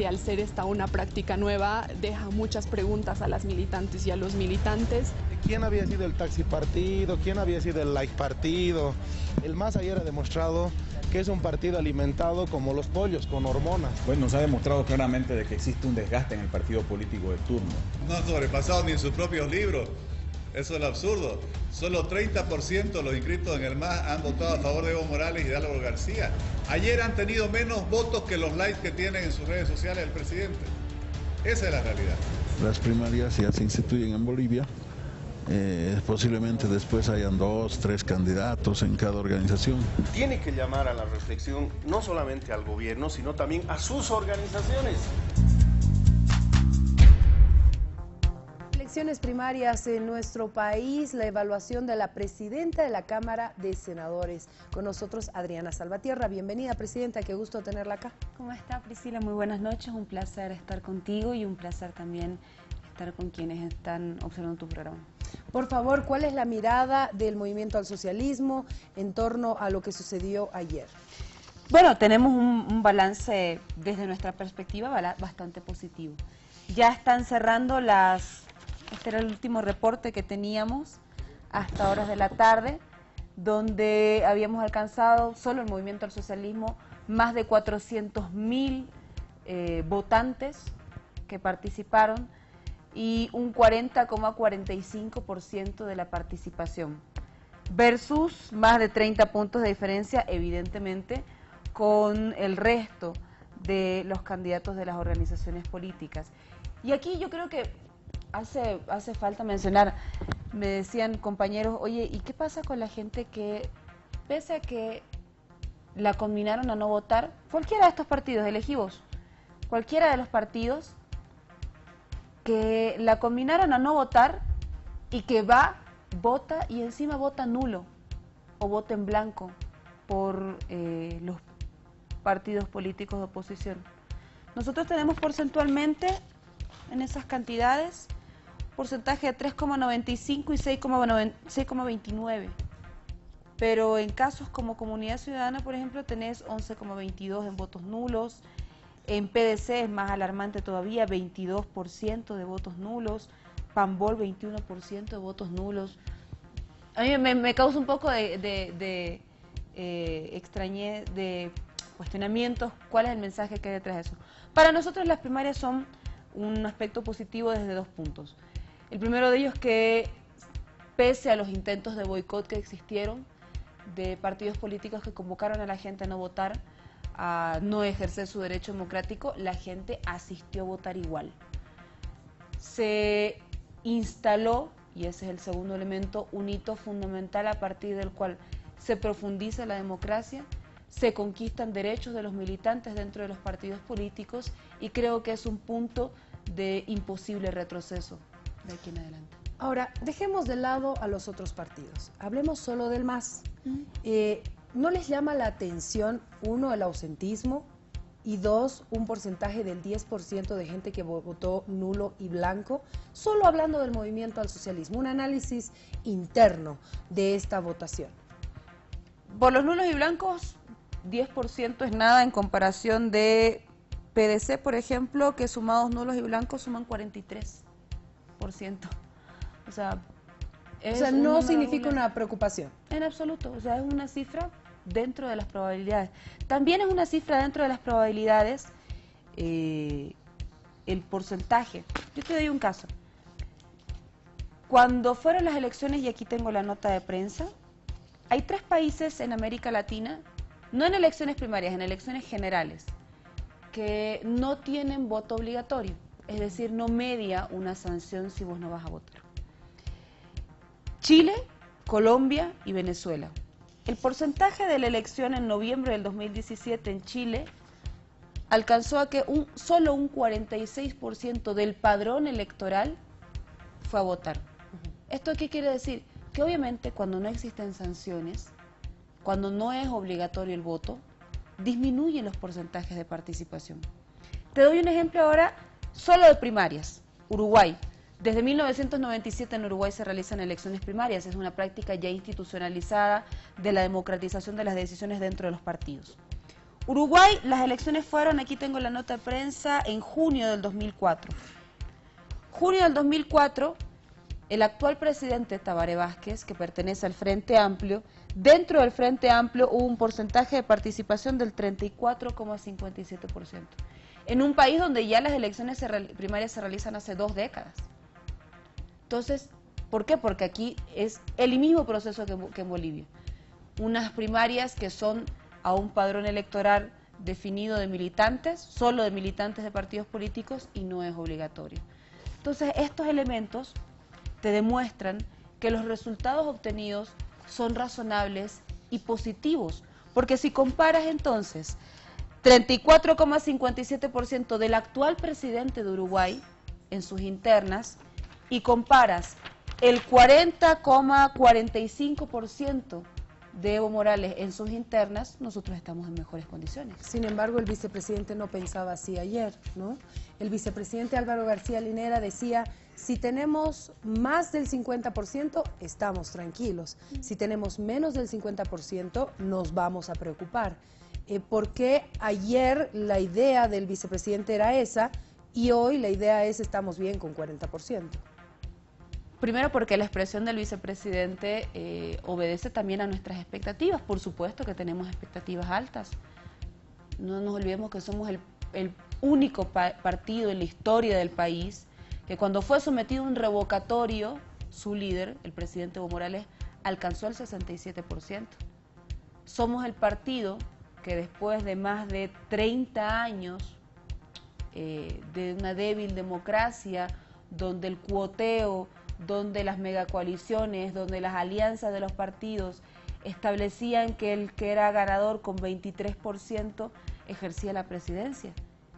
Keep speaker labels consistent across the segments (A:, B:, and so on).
A: obviamente al ser esta una práctica nueva deja muchas preguntas a las militantes y a los militantes.
B: ¿Quién había sido el taxi partido? ¿Quién había sido el like partido? El MAS ayer ha demostrado que es un partido alimentado como los pollos, con hormonas.
C: Pues nos ha demostrado claramente de que existe un desgaste en el partido político de turno.
D: No han sobrepasado ni en sus propios libros. Eso es lo absurdo. Solo 30% de los inscritos en el MAS han votado a favor de Evo Morales y de Álvaro García. Ayer han tenido menos votos que los likes que tienen en sus redes sociales el presidente. Esa es la realidad.
E: Las primarias ya se instituyen en Bolivia. Posiblemente después hayan 2, 3 candidatos en cada organización.
F: Tiene que llamar a la reflexión no solamente al gobierno, sino también a sus organizaciones.
G: Elecciones primarias en nuestro país, la evaluación de la presidenta de la Cámara de Senadores. Con nosotros Adriana Salvatierra. Bienvenida, presidenta, qué gusto tenerla acá.
H: ¿Cómo está, Priscila? Muy buenas noches, un placer estar contigo y un placer también estar con quienes están observando tu programa.
G: Por favor, ¿cuál es la mirada del Movimiento al Socialismo en torno a lo que sucedió ayer?
H: Bueno, tenemos un balance desde nuestra perspectiva bastante positivo. Ya están cerrando este era el último reporte que teníamos hasta horas de la tarde, donde habíamos alcanzado, solo el Movimiento al Socialismo, más de 400.000 votantes que participaron, y un 40,45% de la participación, versus más de 30 puntos de diferencia, evidentemente, con el resto de los candidatos de las organizaciones políticas. Y aquí yo creo que hace falta mencionar, me decían compañeros, oye, ¿y qué pasa con la gente que, pese a que la conminaron a no votar, cualquiera de estos partidos, elegí vos, cualquiera de los partidos, que la combinaron a no votar y que vota y encima vota nulo o vota en blanco por los partidos políticos de oposición? Nosotros tenemos porcentualmente en esas cantidades porcentaje de 3,95 y 6,29, pero en casos como Comunidad Ciudadana, por ejemplo, tenés 11,22 en votos nulos. En PDC es más alarmante todavía, 22% de votos nulos, PAMBOL 21% de votos nulos. A mí me causa un poco de cuestionamientos, ¿cuál es el mensaje que hay detrás de eso? Para nosotros las primarias son un aspecto positivo desde 2 puntos. El primero de ellos es que, pese a los intentos de boicot que existieron, de partidos políticos que convocaron a la gente a no votar, a no ejercer su derecho democrático, la gente asistió a votar igual. Se instaló, y ese es el segundo elemento, un hito fundamental a partir del cual se profundiza la democracia, se conquistan derechos de los militantes dentro de los partidos políticos, y creo que es un punto de imposible retroceso de aquí en adelante.
G: Ahora, dejemos de lado a los otros partidos, hablemos solo del MAS. ¿No les llama la atención, uno, el ausentismo, y dos, un porcentaje del 10% de gente que votó nulo y blanco? Solo hablando del Movimiento al Socialismo, un análisis interno de esta votación.
H: Por los nulos y blancos, 10% es nada en comparación de PDC, por ejemplo, que sumados nulos y blancos suman 43%. O sea,
G: no significa una preocupación.
H: En absoluto, o sea, es una cifra dentro de las probabilidades. También es una cifra dentro de las probabilidades el porcentaje. Yo te doy un caso. Cuando fueron las elecciones, y aquí tengo la nota de prensa, hay 3 países en América Latina, no en elecciones primarias, en elecciones generales, que no tienen voto obligatorio, es decir, no media una sanción si vos no vas a votar. Chile, Colombia y Venezuela. El porcentaje de la elección en noviembre del 2017 en Chile alcanzó a que solo un 46% del padrón electoral fue a votar. ¿Esto qué quiere decir? Que obviamente cuando no existen sanciones, cuando no es obligatorio el voto, disminuyen los porcentajes de participación. Te doy un ejemplo ahora solo de primarias. Uruguay. Desde 1997 en Uruguay se realizan elecciones primarias, es una práctica ya institucionalizada de la democratización de las decisiones dentro de los partidos. Uruguay, las elecciones fueron, aquí tengo la nota de prensa, en junio del 2004. Junio del 2004, el actual presidente Tabaré Vázquez, que pertenece al Frente Amplio, dentro del Frente Amplio hubo un porcentaje de participación del 34,57%. En un país donde ya las elecciones primarias se realizan hace 2 décadas. Entonces, ¿por qué? Porque aquí es el mismo proceso que en Bolivia. Unas primarias que son a un padrón electoral definido de militantes, solo de militantes de partidos políticos, y no es obligatorio. Entonces, estos elementos te demuestran que los resultados obtenidos son razonables y positivos, porque si comparas entonces 34,57% del actual presidente de Uruguay en sus internas y comparas el 40,45% de Evo Morales en sus internas, nosotros estamos en mejores condiciones.
G: Sin embargo, el vicepresidente no pensaba así ayer, ¿no? El vicepresidente Álvaro García Linera decía, si tenemos más del 50%, estamos tranquilos. Si tenemos menos del 50%, nos vamos a preocupar. Porque ayer la idea del vicepresidente era esa y hoy la idea es estamos bien con 40%.
H: Primero porque la expresión del vicepresidente obedece también a nuestras expectativas. Por supuesto que tenemos expectativas altas. No nos olvidemos que somos el único partido en la historia del país que cuando fue sometido a un revocatorio, su líder, el presidente Evo Morales, alcanzó el 67%. Somos el partido que después de más de 30 años de una débil democracia, donde el cuoteo, donde las megacoaliciones, donde las alianzas de los partidos establecían que el que era ganador con 23% ejercía la presidencia.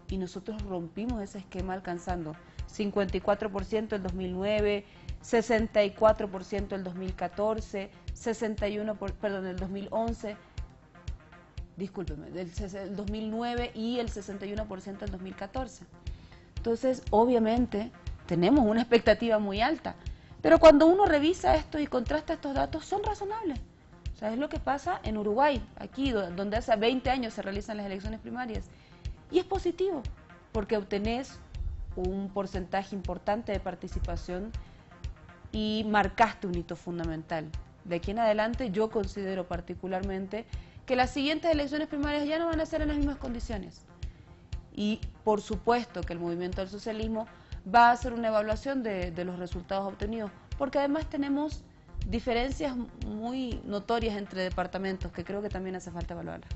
H: Y nosotros rompimos ese esquema alcanzando 54% en 2009, 64% en 2014, 61%, en el 2011, discúlpeme, del 2009 y el 61% en 2014. Entonces, obviamente, tenemos una expectativa muy alta. Pero cuando uno revisa esto y contrasta estos datos, son razonables. O sea, es lo que pasa en Uruguay, aquí, donde hace 20 años se realizan las elecciones primarias. Y es positivo, porque obtenés un porcentaje importante de participación y marcaste un hito fundamental. De aquí en adelante, yo considero particularmente que las siguientes elecciones primarias ya no van a ser en las mismas condiciones. Y por supuesto que el movimiento del socialismo va a hacer una evaluación de los resultados obtenidos, porque además tenemos diferencias muy notorias entre departamentos que creo que también hace falta evaluarlas.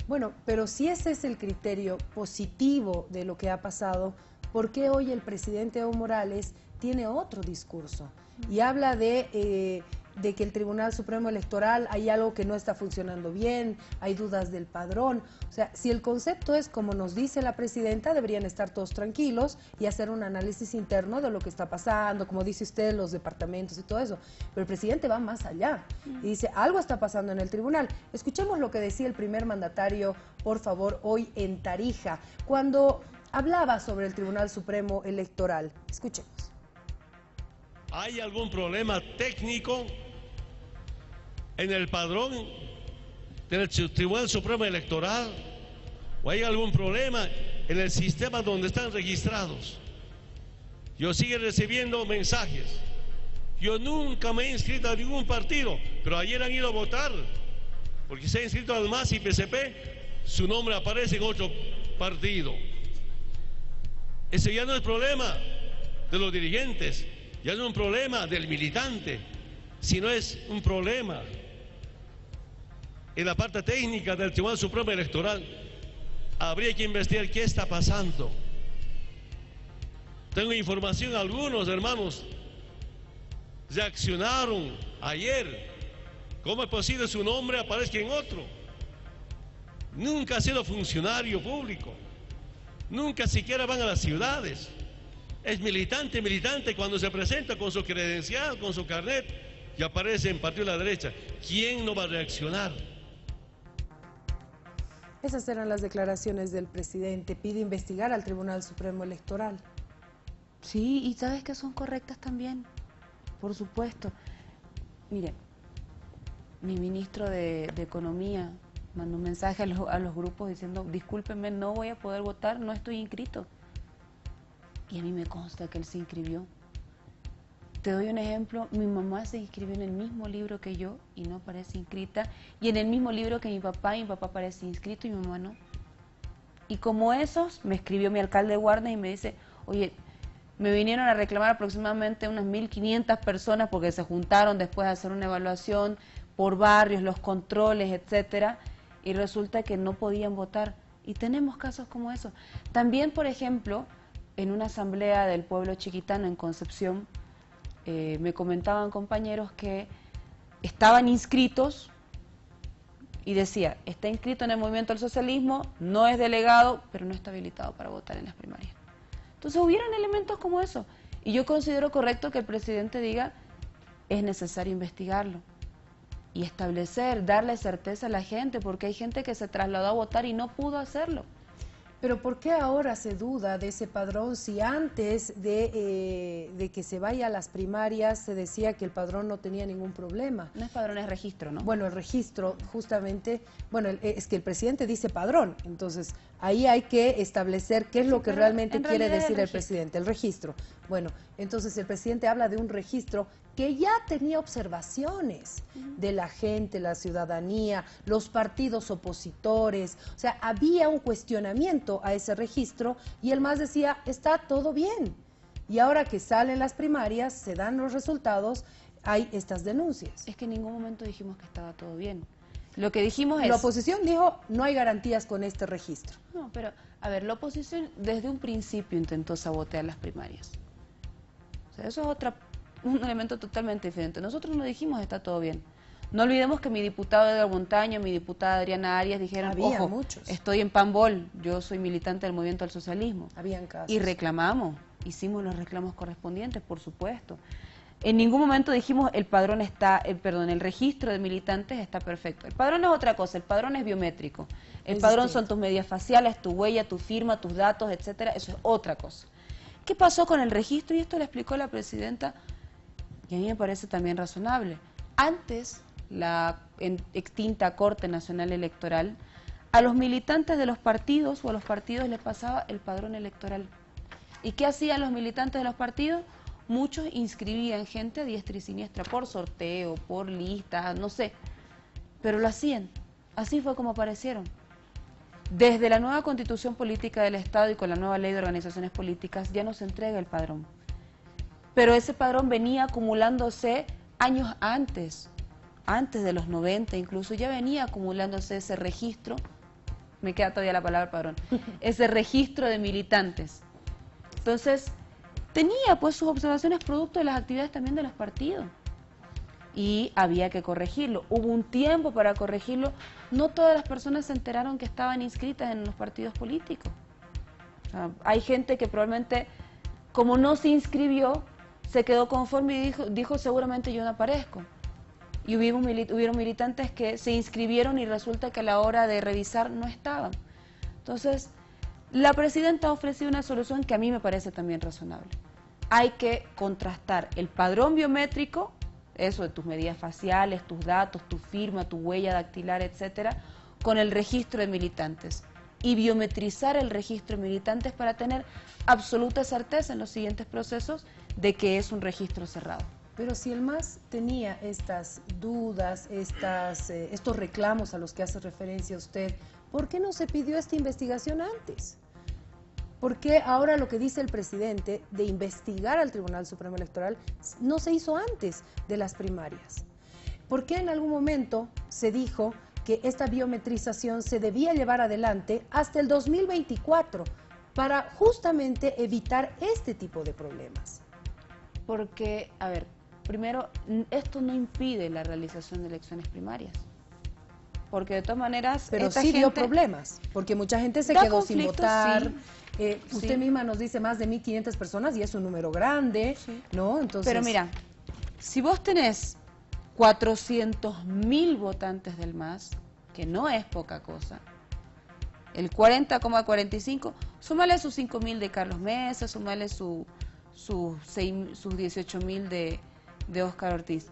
G: Bueno, pero si ese es el criterio positivo de lo que ha pasado, ¿por qué hoy el presidente Evo Morales tiene otro discurso? Y habla de que el Tribunal Supremo Electoral hay algo que no está funcionando bien, hay dudas del padrón. O sea, si el concepto es como nos dice la presidenta, deberían estar todos tranquilos y hacer un análisis interno de lo que está pasando, como dice usted, los departamentos y todo eso. Pero el presidente va más allá y dice, algo está pasando en el tribunal. Escuchemos lo que decía el primer mandatario, por favor, hoy en Tarija, cuando hablaba sobre el Tribunal Supremo Electoral. Escuchemos.
I: ¿Hay algún problema técnico en el padrón del Tribunal Supremo Electoral? ¿O hay algún problema en el sistema donde están registrados? Yo sigo recibiendo mensajes. Yo nunca me he inscrito a ningún partido, pero ayer han ido a votar, porque se ha inscrito al MAS y PCP, su nombre aparece en otro partido. Ese ya no es problema de los dirigentes, ya no es un problema del militante, sino es un problema en la parte técnica del Tribunal Supremo Electoral. Habría que investigar qué está pasando. Tengo información, algunos hermanos reaccionaron ayer. ¿Cómo es posible su nombre aparezca en otro? Nunca ha sido funcionario público, nunca siquiera van a las ciudades. Es militante cuando se presenta con su credencial, con su carnet y aparece en partido de la derecha. ¿Quién no va a reaccionar?
G: Esas eran las declaraciones del presidente. Pide investigar al Tribunal Supremo Electoral.
H: Sí, y sabes que son correctas también, por supuesto. Mire, mi ministro de Economía, Mandó un mensaje a los grupos diciendo, discúlpenme, no voy a poder votar, no estoy inscrito. Y a mí me consta que él se inscribió. Te doy un ejemplo, mi mamá se inscribió en el mismo libro que yo y no aparece inscrita, y en el mismo libro que mi papá aparece inscrito y mi mamá no. Y como esos, me escribió mi alcalde de Guarnes y me dice, oye, me vinieron a reclamar aproximadamente unas 1.500 personas porque se juntaron después de hacer una evaluación por barrios, los controles, etcétera, y resulta que no podían votar. Y tenemos casos como esos. También, por ejemplo, en una asamblea del pueblo chiquitano en Concepción, me comentaban compañeros que estaban inscritos y decía, está inscrito en el movimiento del socialismo, no es delegado, pero no está habilitado para votar en las primarias. Entonces hubieron elementos como eso. Y yo considero correcto que el presidente diga, es necesario investigarlo y establecer, darle certeza a la gente, porque hay gente que se trasladó a votar y no pudo hacerlo.
G: Pero ¿por qué ahora se duda de ese padrón si antes de que se vaya a las primarias se decía que el padrón no tenía ningún problema?
H: No es padrón, es registro, ¿no?
G: Bueno, el registro, justamente, bueno, es que el presidente dice padrón, entonces ahí hay que establecer qué es lo que realmente quiere decir el presidente, el registro. Bueno, entonces el presidente habla de un registro que ya tenía observaciones de la gente, la ciudadanía, los partidos opositores, o sea, había un cuestionamiento a ese registro y el MAS decía, está todo bien. Y ahora que salen las primarias, se dan los resultados, hay estas denuncias.
H: Es que en ningún momento dijimos que estaba todo bien. Lo que dijimos es...
G: La oposición dijo, no hay garantías con este registro.
H: No, pero, a ver, la oposición desde un principio intentó sabotear las primarias. O sea, eso es un elemento totalmente diferente. Nosotros no dijimos está todo bien. No olvidemos que mi diputado Edgar Montaño, mi diputada Adriana Arias dijeron, ojo,
G: muchos.
H: Estoy en Pambol, yo soy militante del movimiento al socialismo.
G: Habían casos.
H: Y reclamamos, hicimos los reclamos correspondientes, por supuesto. En ningún momento dijimos el padrón el registro de militantes está perfecto. El padrón es otra cosa, el padrón es biométrico. El padrón son tus medidas faciales, tu huella, tu firma, tus datos, etcétera, eso es otra cosa. ¿Qué pasó con el registro? Y esto lo explicó la presidenta, y a mí me parece también razonable. Antes, la extinta Corte Nacional Electoral, a los militantes de los partidos o a los partidos les pasaba el padrón electoral. ¿Y qué hacían los militantes de los partidos? Muchos inscribían gente a diestra y siniestra por sorteo, por lista, no sé, pero lo hacían. Así fue como aparecieron. Desde la nueva Constitución Política del Estado y con la nueva Ley de Organizaciones Políticas ya no se entrega el padrón. Pero ese padrón venía acumulándose años antes de los 90 incluso, ya venía acumulándose ese registro, me queda todavía la palabra padrón, ese registro de militantes. Entonces, tenía pues sus observaciones producto de las actividades también de los partidos. Y había que corregirlo. Hubo un tiempo para corregirlo. No todas las personas se enteraron que estaban inscritas en los partidos políticos. O sea, hay gente que probablemente, como no se inscribió, se quedó conforme y dijo seguramente yo no aparezco. Y hubieron militantes que se inscribieron y resulta que a la hora de revisar no estaban. Entonces, la presidenta ha ofrecido una solución que a mí me parece también razonable. Hay que contrastar el padrón biométrico, eso de tus medidas faciales, tus datos, tu firma, tu huella dactilar, etcétera, con el registro de militantes y biometrizar el registro de militantes para tener absoluta certeza en los siguientes procesos de que es un registro cerrado.
G: Pero si el MAS tenía estas dudas, estos reclamos a los que hace referencia usted, ¿por qué no se pidió esta investigación antes? ¿Por qué ahora lo que dice el presidente de investigar al Tribunal Supremo Electoral no se hizo antes de las primarias? ¿Por qué en algún momento se dijo que esta biometrización se debía llevar adelante hasta el 2024 para justamente evitar este tipo de problemas?
H: Porque, a ver, primero, esto no impide la realización de elecciones primarias. Porque de todas maneras...
G: Pero sí dio problemas, porque mucha gente se quedó sin votar. Sí. Usted misma nos dice más de 1.500 personas y es un número grande, sí, ¿no? Entonces...
H: Pero mira, si vos tenés 400.000 votantes del MAS, que no es poca cosa, el 40,45, súmale sus 5.000 de Carlos Mesa, súmale sus 18.000 de Óscar Ortiz.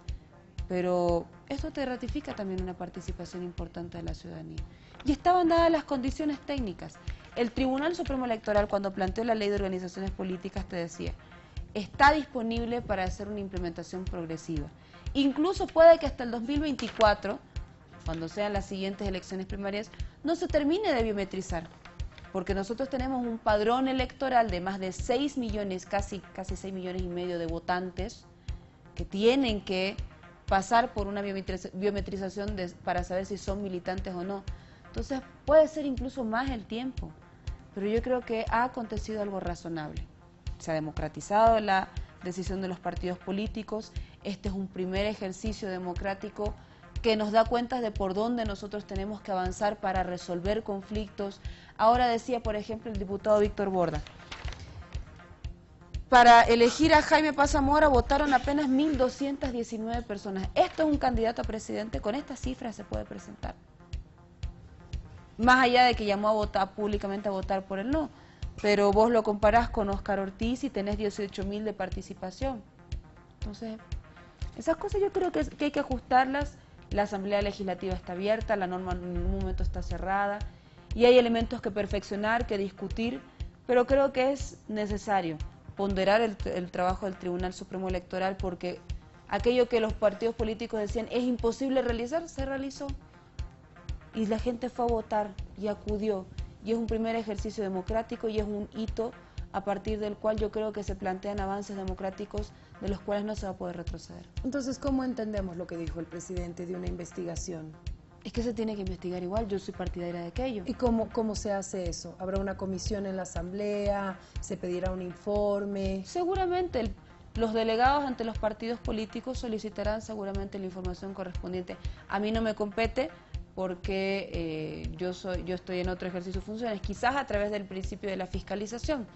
H: pero esto te ratifica también una participación importante de la ciudadanía. Y estaban dadas las condiciones técnicas. El Tribunal Supremo Electoral, cuando planteó la ley de organizaciones políticas, te decía, está disponible para hacer una implementación progresiva. Incluso puede que hasta el 2024, cuando sean las siguientes elecciones primarias, no se termine de biometrizar, porque nosotros tenemos un padrón electoral de más de 6 millones, casi 6 millones y medio de votantes que tienen que pasar por una biometrización para saber si son militantes o no. Entonces puede ser incluso más el tiempo, pero yo creo que ha acontecido algo razonable. Se ha democratizado la decisión de los partidos políticos. Este es un primer ejercicio democrático que nos da cuenta de por dónde nosotros tenemos que avanzar para resolver conflictos. Ahora decía, por ejemplo, el diputado Víctor Borda, para elegir a Jaime Paz Zamora votaron apenas 1.219 personas. Esto es un candidato a presidente, con estas cifras se puede presentar. Más allá de que llamó a votar públicamente a votar por el no, pero vos lo comparás con Óscar Ortiz y tenés 18.000 de participación. Entonces, esas cosas yo creo que hay que ajustarlas. La Asamblea Legislativa está abierta, la norma en ningún momento está cerrada y hay elementos que perfeccionar, que discutir, pero creo que es necesario ponderar el trabajo del Tribunal Supremo Electoral, porque aquello que los partidos políticos decían es imposible realizar, se realizó. Y la gente fue a votar y acudió. Y es un primer ejercicio democrático y es un hito a partir del cual yo creo que se plantean avances democráticos de los cuales no se va a poder retroceder.
G: Entonces, ¿cómo entendemos lo que dijo el presidente de una investigación?
H: Es que se tiene que investigar igual, yo soy partidaria de aquello.
G: ¿Y cómo se hace eso? ¿Habrá una comisión en la Asamblea? ¿Se pedirá un informe?
H: Seguramente los delegados ante los partidos políticos solicitarán seguramente la información correspondiente. A mí no me compete porque yo estoy en otro ejercicio de funciones, quizás a través del principio de la fiscalización.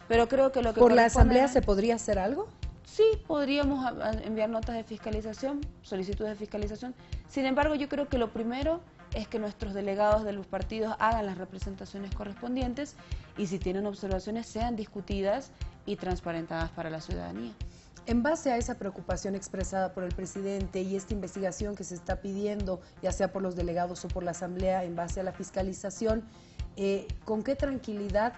H: Pero creo que lo que
G: ¿Por la Asamblea se podría hacer algo?
H: Sí, podríamos enviar notas de fiscalización, solicitudes de fiscalización. Sin embargo, yo creo que lo primero es que nuestros delegados de los partidos hagan las representaciones correspondientes y si tienen observaciones sean discutidas y transparentadas para la ciudadanía.
G: En base a esa preocupación expresada por el presidente y esta investigación que se está pidiendo, ya sea por los delegados o por la Asamblea, en base a la fiscalización, ¿con qué tranquilidad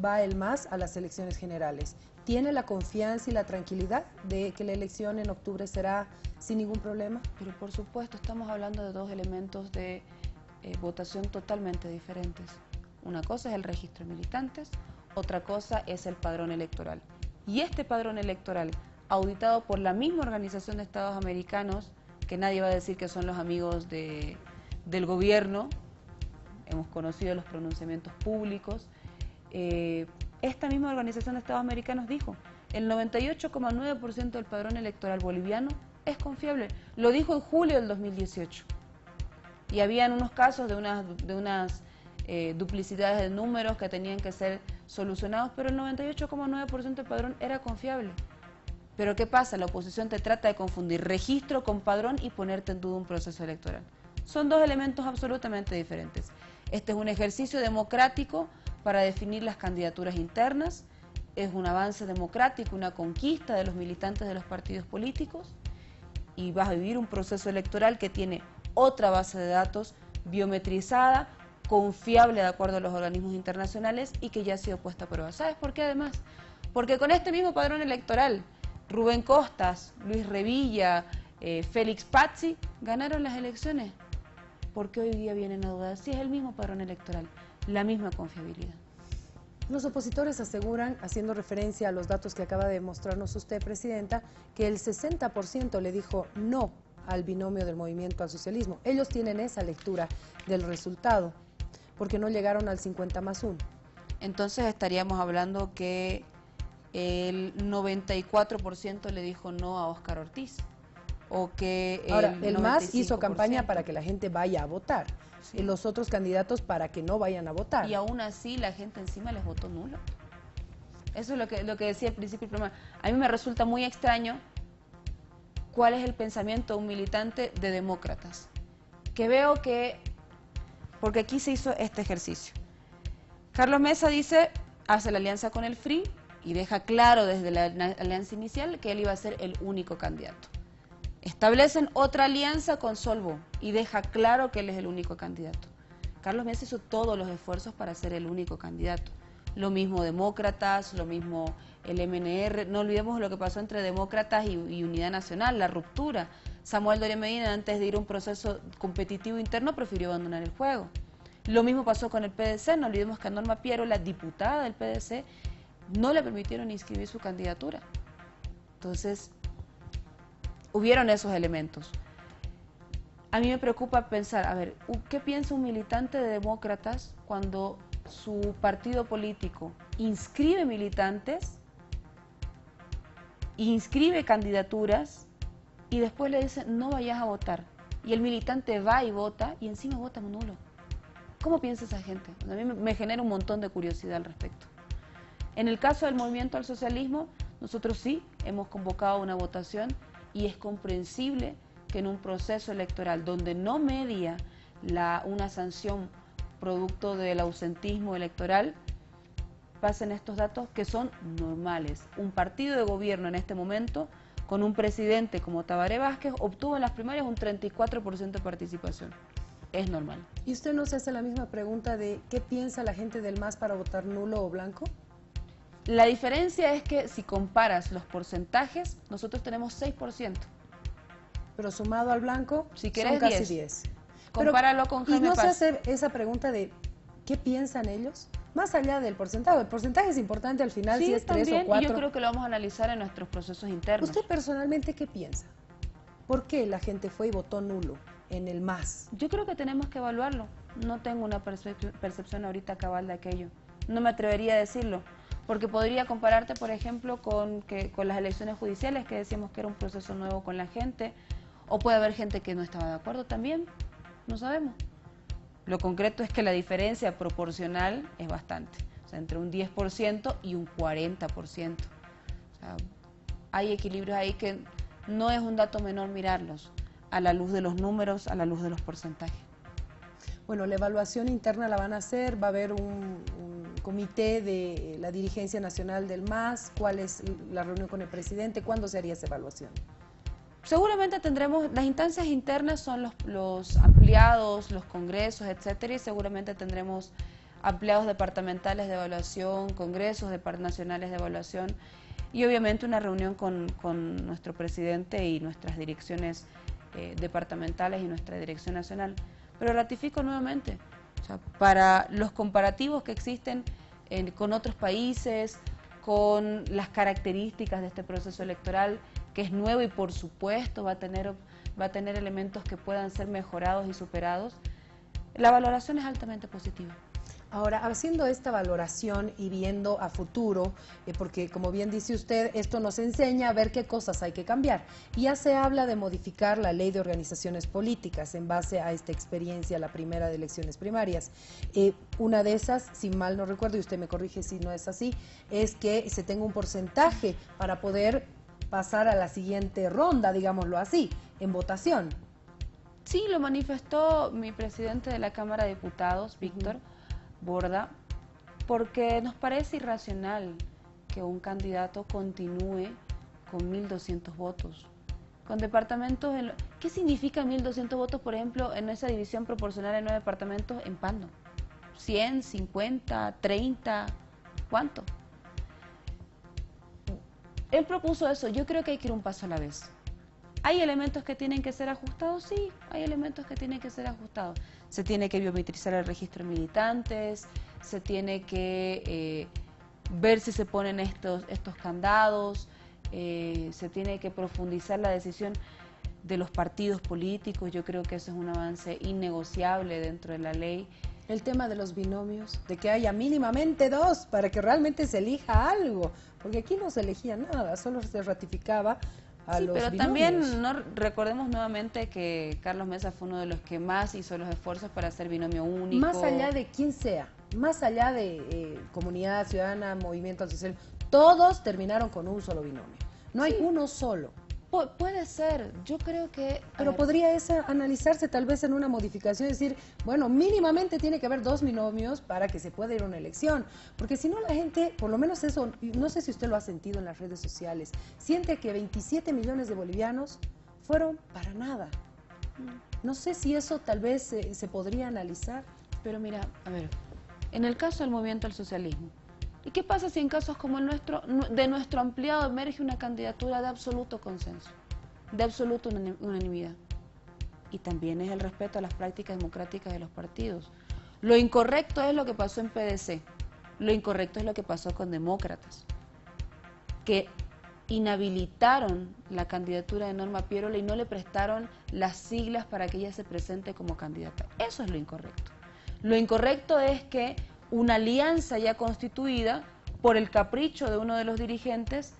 G: va el MAS a las elecciones generales? ¿Tiene la confianza y la tranquilidad de que la elección en octubre será sin ningún problema?
H: Pero por supuesto, estamos hablando de dos elementos de votación totalmente diferentes. Una cosa es el registro de militantes, otra cosa es el padrón electoral. Y este padrón electoral, auditado por la misma Organización de Estados Americanos, que nadie va a decir que son los amigos del gobierno, hemos conocido los pronunciamientos públicos, esta misma Organización de Estados Americanos dijo, el 98,9% del padrón electoral boliviano es confiable. Lo dijo en julio del 2018. Y habían unos casos de unas duplicidades de números que tenían que ser solucionados, pero el 98,9% del padrón era confiable. Pero ¿qué pasa? La oposición te trata de confundir registro con padrón y ponerte en duda un proceso electoral. Son dos elementos absolutamente diferentes. Este es un ejercicio democrático para definir las candidaturas internas, es un avance democrático, una conquista de los militantes de los partidos políticos y vas a vivir un proceso electoral que tiene otra base de datos biometrizada, confiable de acuerdo a los organismos internacionales y que ya ha sido puesta a prueba. ¿Sabes por qué además? Porque con este mismo padrón electoral, Rubén Costas, Luis Revilla, Félix Pazzi ganaron las elecciones. ¿Por qué hoy día vienen a dudar? Si es el mismo padrón electoral, la misma confiabilidad.
G: Los opositores aseguran, haciendo referencia a los datos que acaba de mostrarnos usted, Presidenta, que el 60% le dijo no al binomio del Movimiento al Socialismo. Ellos tienen esa lectura del resultado, porque no llegaron al 50+1.
H: Entonces estaríamos hablando que el 94% le dijo no a Óscar Ortiz. O que
G: ahora, el MAS hizo campaña para que la gente vaya a votar, sí. Y los otros candidatos para que no vayan a votar.
H: Y aún así la gente encima les votó nulo. Eso es lo que decía al principio del programa. A mí me resulta muy extraño cuál es el pensamiento de un militante de demócratas. Que veo que, porque aquí se hizo este ejercicio. Carlos Mesa dice, hace la alianza con el FRI y deja claro desde la alianza inicial que él iba a ser el único candidato. establecen otra alianza con Solvo y deja claro que él es el único candidato. Carlos Mesa hizo todos los esfuerzos para ser el único candidato. Lo mismo Demócratas, lo mismo el MNR. No olvidemos lo que pasó entre Demócratas y Unidad Nacional, la ruptura. Samuel Doria Medina, antes de ir a un proceso competitivo interno, prefirió abandonar el juego. Lo mismo pasó con el PDC. No olvidemos que a Norma Piero, la diputada del PDC, no le permitieron inscribir su candidatura. Entonces, hubieron esos elementos. A mí me preocupa pensar, a ver, ¿qué piensa un militante de Demócratas cuando su partido político inscribe militantes, inscribe candidaturas y después le dicen no vayas a votar? Y el militante va y vota y encima vota nulo. ¿Cómo piensa esa gente? A mí me genera un montón de curiosidad al respecto. En el caso del Movimiento al Socialismo, nosotros sí hemos convocado una votación y es comprensible que en un proceso electoral donde no media una sanción producto del ausentismo electoral, pasen estos datos que son normales. Un partido de gobierno en este momento, con un presidente como Tabaré Vázquez, obtuvo en las primarias un 34% de participación. Es normal.
G: ¿Y usted no se hace la misma pregunta de qué piensa la gente del MAS para votar nulo o blanco?
H: La diferencia es que si comparas los porcentajes, nosotros tenemos 6%.
G: Pero sumado al blanco,
H: si querés,
G: son casi 10.
H: Compáralo con Jaime
G: ¿Y no
H: Paz.
G: se hace esa pregunta de qué piensan ellos? Más allá del porcentaje. El porcentaje es importante al final,
H: sí,
G: si es 3
H: también,
G: o 4.
H: Y yo creo que lo vamos a analizar en nuestros procesos internos.
G: ¿Usted personalmente qué piensa? ¿Por qué la gente fue y votó nulo en el MAS?
H: Yo creo que tenemos que evaluarlo. No tengo una percepción ahorita cabal de aquello. No me atrevería a decirlo. Porque podría compararte, por ejemplo, con las elecciones judiciales, que decíamos que era un proceso nuevo con la gente, o puede haber gente que no estaba de acuerdo también, no sabemos. Lo concreto es que la diferencia proporcional es bastante, o sea, entre un 10% y un 40%. O sea, hay equilibrios ahí que no es un dato menor mirarlos, a la luz de los números, a la luz de los porcentajes.
G: Bueno, la evaluación interna la van a hacer, va a haber un comité de la dirigencia nacional del MAS. ¿Cuál es la reunión con el presidente? ¿Cuándo se haría esa evaluación?
H: Seguramente tendremos, las instancias internas son los ampliados, los congresos, etcétera, y seguramente tendremos ampliados departamentales de evaluación, congresos nacionales de evaluación y obviamente una reunión con nuestro presidente y nuestras direcciones departamentales y nuestra dirección nacional. Pero ratifico nuevamente, o sea, para los comparativos que existen con otros países, con las características de este proceso electoral, que es nuevo y por supuesto va a tener elementos que puedan ser mejorados y superados, la valoración es altamente positiva.
G: Ahora, haciendo esta valoración y viendo a futuro, porque como bien dice usted, esto nos enseña a ver qué cosas hay que cambiar. Ya se habla de modificar la ley de organizaciones políticas en base a esta experiencia, la primera de elecciones primarias. Una de esas, si mal no recuerdo, y usted me corrige si no es así, es que se tenga un porcentaje para poder pasar a la siguiente ronda, digámoslo así, en votación.
H: Sí, lo manifestó mi presidente de la Cámara de Diputados, Víctor Borda, porque nos parece irracional que un candidato continúe con 1.200 votos. Con departamentos, ¿qué significa 1.200 votos, por ejemplo, en esa división proporcional de 9 departamentos en Pando? ¿100, 50, 30? ¿Cuánto? Él propuso eso, yo creo que hay que ir un paso a la vez. ¿Hay elementos que tienen que ser ajustados? Sí, hay elementos que tienen que ser ajustados. Se tiene que biometrizar el registro de militantes, se tiene que ver si se ponen estos candados, se tiene que profundizar la decisión de los partidos políticos. Yo creo que eso es un avance innegociable dentro de la ley.
G: El tema de los binomios, de que haya mínimamente 2 para que realmente se elija algo, porque aquí no se elegía nada, solo se ratificaba a los
H: pero
G: binomios.
H: también recordemos nuevamente que Carlos Mesa fue uno de los que más hizo los esfuerzos para hacer binomio único.
G: Más allá de quién sea, más allá de comunidad ciudadana, movimiento social, todos terminaron con un solo binomio. No hay uno solo.
H: Puede ser, yo creo que...
G: Pero podría esa analizarse tal vez en una modificación, decir, bueno, mínimamente tiene que haber 2 binomios para que se pueda ir a una elección, porque si no la gente, por lo menos eso, no sé si usted lo ha sentido en las redes sociales, siente que 27 millones de bolivianos fueron para nada. No sé si eso tal vez se podría analizar.
H: Pero mira, a ver, en el caso del movimiento al socialismo, ¿y qué pasa si en casos como el nuestro, de nuestro ampliado, emerge una candidatura de absoluto consenso, de absoluta unanimidad? Y también es el respeto a las prácticas democráticas de los partidos. Lo incorrecto es lo que pasó en PDC, lo incorrecto es lo que pasó con Demócratas, que inhabilitaron la candidatura de Norma Pierola y no le prestaron las siglas para que ella se presente como candidata. Eso es lo incorrecto. Lo incorrecto es que una alianza ya constituida, por el capricho de uno de los dirigentes,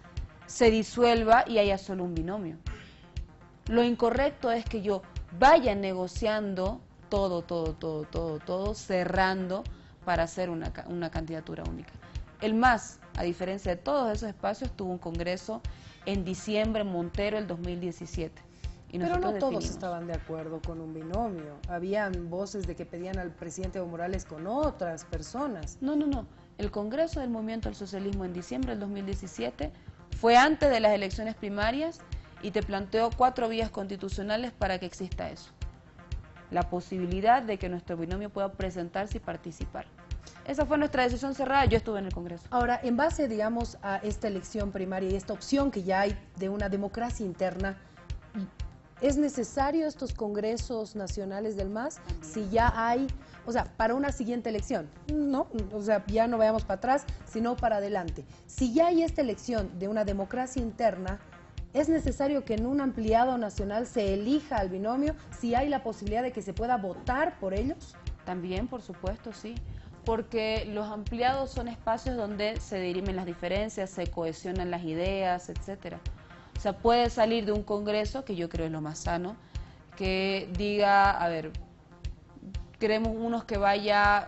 H: se disuelva y haya solo un binomio. Lo incorrecto es que yo vaya negociando todo, cerrando para hacer una candidatura única. El MAS, a diferencia de todos esos espacios, tuvo un congreso en diciembre en Montero el 2017.
G: Pero no todos estaban de acuerdo con un binomio. Habían voces de que pedían al presidente Evo Morales con otras personas.
H: No. El Congreso del Movimiento al Socialismo en diciembre del 2017 fue antes de las elecciones primarias y te planteó 4 vías constitucionales para que exista eso. La posibilidad de que nuestro binomio pueda presentarse y participar. Esa fue nuestra decisión cerrada, yo estuve en el Congreso.
G: Ahora, en base, digamos, a esta elección primaria y esta opción que ya hay de una democracia interna, ¿es necesario estos congresos nacionales del MAS? Si ya hay, o sea, para una siguiente elección, no, o sea, ya no vayamos para atrás, sino para adelante. Si ya hay esta elección de una democracia interna, ¿es necesario que en un ampliado nacional se elija al binomio si hay la posibilidad de que se pueda votar por ellos?
H: También, por supuesto, sí. Porque los ampliados son espacios donde se dirimen las diferencias, se cohesionan las ideas, etcétera. O sea, puede salir de un congreso, que yo creo es lo más sano, que diga, a ver, queremos unos que vaya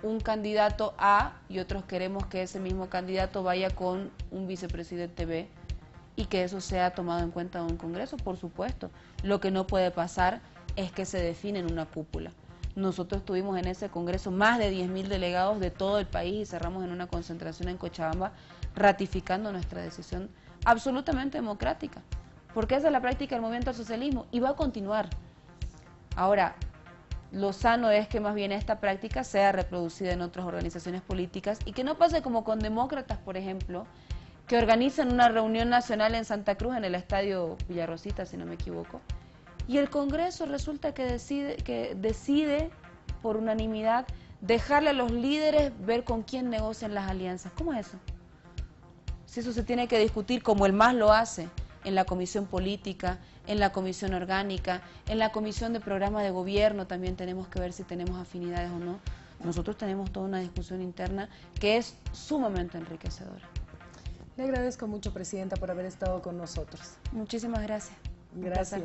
H: un candidato A y otros queremos que ese mismo candidato vaya con un vicepresidente B y que eso sea tomado en cuenta en un congreso, por supuesto. Lo que no puede pasar es que se define en una cúpula. Nosotros tuvimos en ese congreso más de 10.000 delegados de todo el país y cerramos en una concentración en Cochabamba ratificando nuestra decisión absolutamente democrática, porque esa es la práctica del movimiento al socialismo y va a continuar. Ahora, lo sano es que más bien esta práctica sea reproducida en otras organizaciones políticas y que no pase como con Demócratas, por ejemplo, que organizan una reunión nacional en Santa Cruz, en el estadio Villarrosita, si no me equivoco, y el Congreso resulta que decide por unanimidad dejarle a los líderes ver con quién negocian las alianzas. ¿Cómo es eso? Si eso se tiene que discutir como el MAS lo hace, en la comisión política, en la comisión orgánica, en la comisión de programa de gobierno también tenemos que ver si tenemos afinidades o no. Nosotros tenemos toda una discusión interna que es sumamente enriquecedora.
G: Le agradezco mucho, Presidenta, por haber estado con nosotros.
H: Muchísimas gracias.
G: Gracias.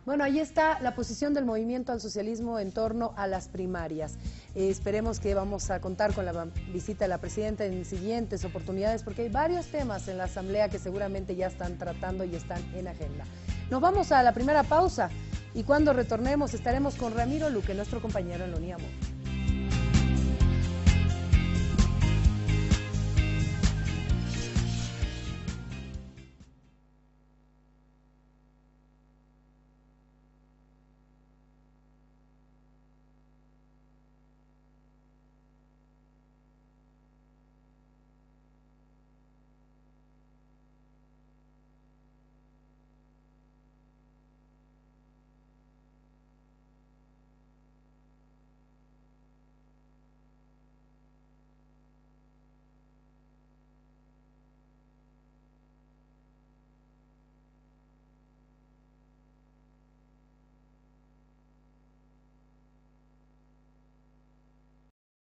G: Bueno, ahí está la posición del movimiento al socialismo en torno a las primarias. Esperemos que vamos a contar con la visita de la Presidenta en siguientes oportunidades, porque hay varios temas en la Asamblea que seguramente ya están tratando y están en agenda. Nos vamos a la primera pausa y cuando retornemos estaremos con Ramiro Luque, nuestro compañero en la Uniamo.